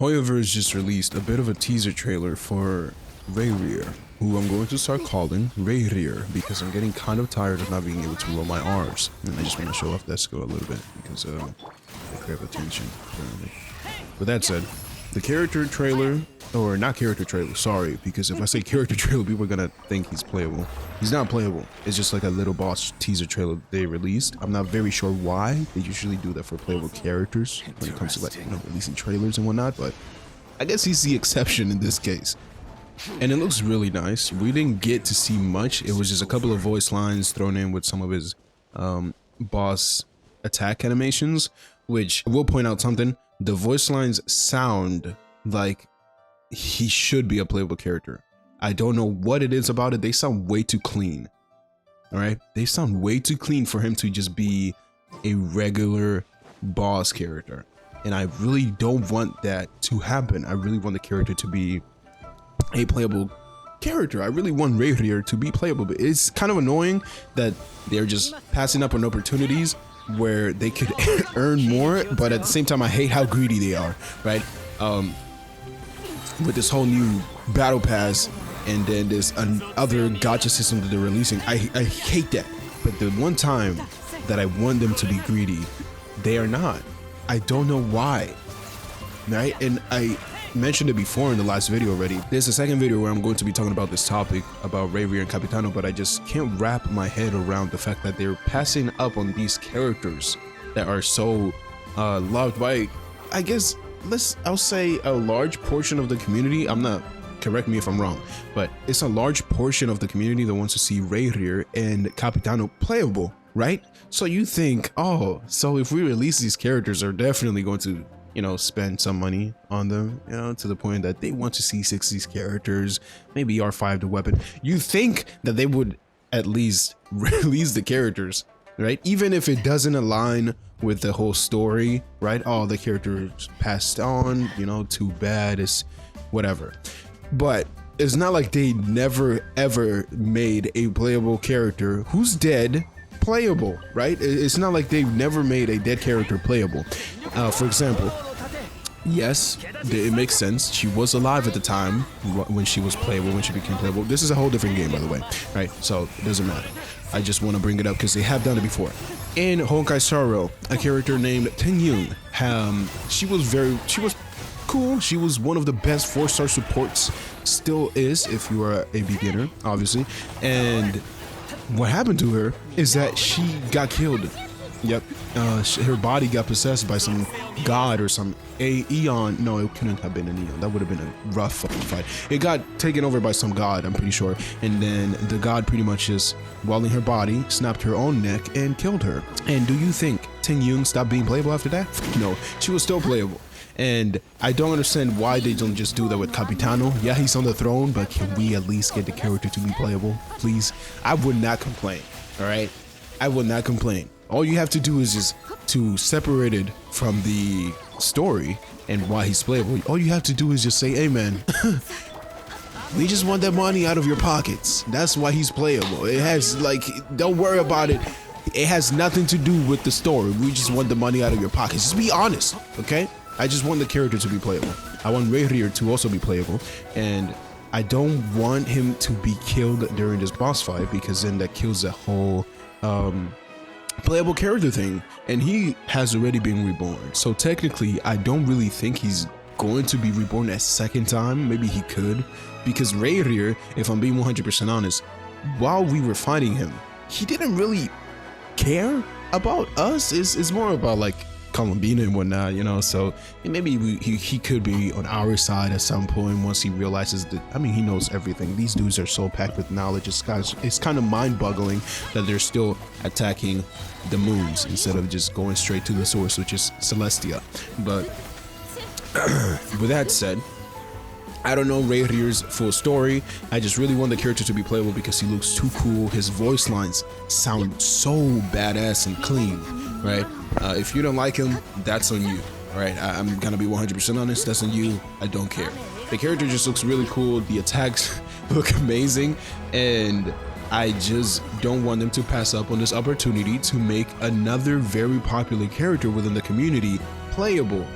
Hoyoverse just released a bit of a teaser trailer for Rayrear, who I'm going to start calling Rayrear because I'm getting kind of tired of not being able to roll my R's, and I just want to show off Desco a little bit because they crave attention. Apparently. With that said, the character trailer, or not character trailer, sorry, because if I say character trailer, people are gonna think he's playable. He's not playable. It's just like a little boss teaser trailer they released. I'm not very sure why. They usually do that for playable characters when it comes to, like, you know, releasing trailers and whatnot, but I guess he's the exception in this case. And it looks really nice. We didn't get to see much. It was just a couple of voice lines thrown in with some of his boss attack animations, which I will point out something. The voice lines sound like he should be a playable character. I don't know what it is about it. They sound way too clean. All right. They sound way too clean for him to just be a regular boss character. And I really don't want that to happen. I really want the character to be a playable character. I really want Rayrear to be playable, but it's kind of annoying that they're just passing up on opportunities where they could earn more, but at the same time I hate how greedy they are, right? With this whole new battle pass and then this other gacha system that they're releasing, I hate that. But the one time that I want them to be greedy, they are not. I don't know why, right? And I mentioned it before in the last video already. There's a second video where I'm going to be talking about this topic about Rayrear and Capitano, but I just can't wrap my head around the fact that they're passing up on these characters that are so loved by, I guess, I'll say a large portion of the community. I'm not, correct me if I'm wrong, but it's a large portion of the community that wants to see Rayrear and Capitano playable, right? So you think, oh, so if we release these characters, they're definitely going to, you know, spend some money on them, you know, to the point that they want to see 60s characters, maybe R5 the weapon. You think that they would at least release the characters, right? Even if it doesn't align with the whole story, right? Oh, the characters passed on, you know, too bad, it's whatever. But it's not like they never ever made a playable character who's dead playable, right? It's not like they've never made a dead character playable. For example, yes, it makes sense. She was alive at the time when she was playable, when she became playable. This is a whole different game, by the way, right? So it doesn't matter. I just want to bring it up because they have done it before. In Honkai Star Rail, a character named Ting Yun, she was cool. She was one of the best 4-star supports, still is if you are a beginner, obviously. And what happened to her is that she got killed. Yep, her body got possessed by some god or some Eon. No, it couldn't have been an Eon. That would have been a rough fucking fight. It got taken over by some god, I'm pretty sure. And then the god pretty much just, while in her body, snapped her own neck and killed her. And do you think Ting Yun stopped being playable after that? No, she was still playable. And I don't understand why they don't just do that with Capitano. Yeah, he's on the throne, but can we at least get the character to be playable, please? I would not complain, all right? I would not complain. All you have to do is just to separate it from the story and why he's playable. All you have to do is just say, hey man, we just want that money out of your pockets. That's why he's playable. It has, like, don't worry about it. It has nothing to do with the story. We just want the money out of your pockets. Just be honest, okay? I just want the character to be playable. I want Rayrear to also be playable, and I don't want him to be killed during this boss fight because then that kills the whole playable character thing, and he has already been reborn. So technically, I don't really think he's going to be reborn a second time. Maybe he could, because Rayrear, if I'm being 100% honest, while we were fighting him, he didn't really care about us. It's more about like Columbina and whatnot, you know, so maybe he could be on our side at some point once he realizes that, I mean, he knows everything. These dudes are so packed with knowledge. It's kind of mind-boggling that they're still attacking the moons instead of just going straight to the source, which is Celestia. But with that said, I don't know Rayrear's full story. I just really want the character to be playable because he looks too cool. His voice lines sound so badass and clean, right? If you don't like him, that's on you, all right? I'm gonna be 100% honest, that's on you. I don't care. The character just looks really cool. The attacks look amazing, and I just don't want them to pass up on this opportunity to make another very popular character within the community playable.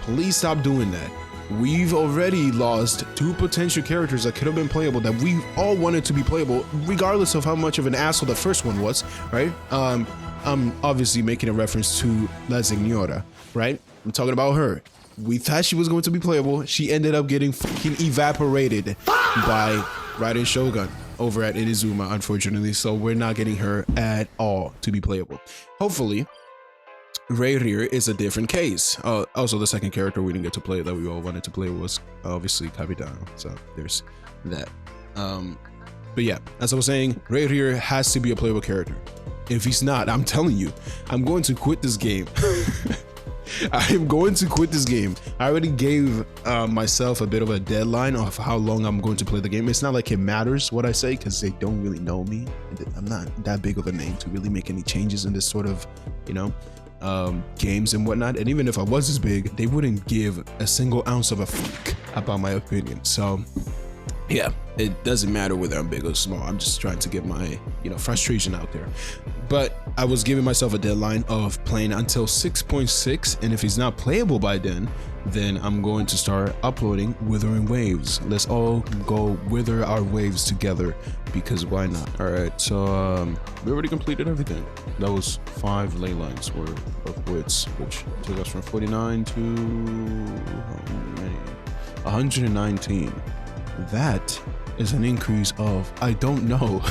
Please stop doing that. we've already lost 2 potential characters that could have been playable, that we all wanted to be playable, regardless of how much of an asshole the first one was, right? I'm obviously making a reference to La Signora, right? I'm talking about her. We thought she was going to be playable. She ended up getting fucking evaporated by Raiden Shogun over at Inazuma, unfortunately. So we're not getting her at all to be playable. Hopefully, Rayrir is a different case. Also, the second character we didn't get to play that we all wanted to play was obviously Capitano. So there's that. But yeah, as I was saying, Rayrir has to be a playable character. If he's not, I'm telling you, I'm going to quit this game. I am going to quit this game. I already gave myself a bit of a deadline of how long I'm going to play the game. It's not like it matters what I say because they don't really know me. I'm not that big of a name to really make any changes in this sort of, you know, games and whatnot. And even if I was as big, they wouldn't give a single ounce of a fuck about my opinion. So yeah, it doesn't matter whether I'm big or small. I'm just trying to get my, you know, frustration out there. But I was giving myself a deadline of playing until 6.6, and if he's not playable by then I'm going to start uploading Withering Waves. Let's all go wither our waves together, because why not? All right, so we already completed everything. That was 5 ley lines worth of wits, which took us from 49 to how many? 119. That is an increase of, I don't know.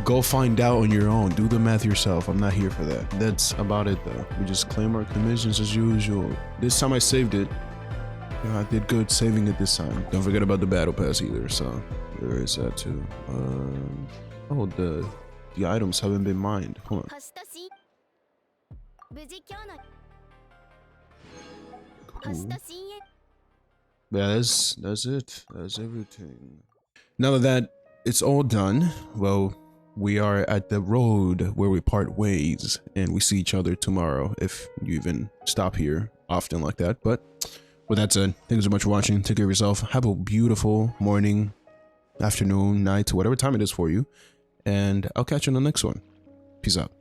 Go find out on your own. Do the math yourself. I'm not here for that. That's about it though. We just claim our commissions as usual. This time I saved it. I did good saving it this time. Don't forget about the battle pass either, so there is that too. Oh, the items haven't been mined. Hold on. Cool. Yeah, that's it. That's everything. Now that it's all done, well, we are at the road where we part ways, and we see each other tomorrow if you even stop here often like that. But with that said, thank you so much for watching. Take care of yourself. Have a beautiful morning, afternoon, night, whatever time it is for you, and I'll catch you on the next one. Peace out.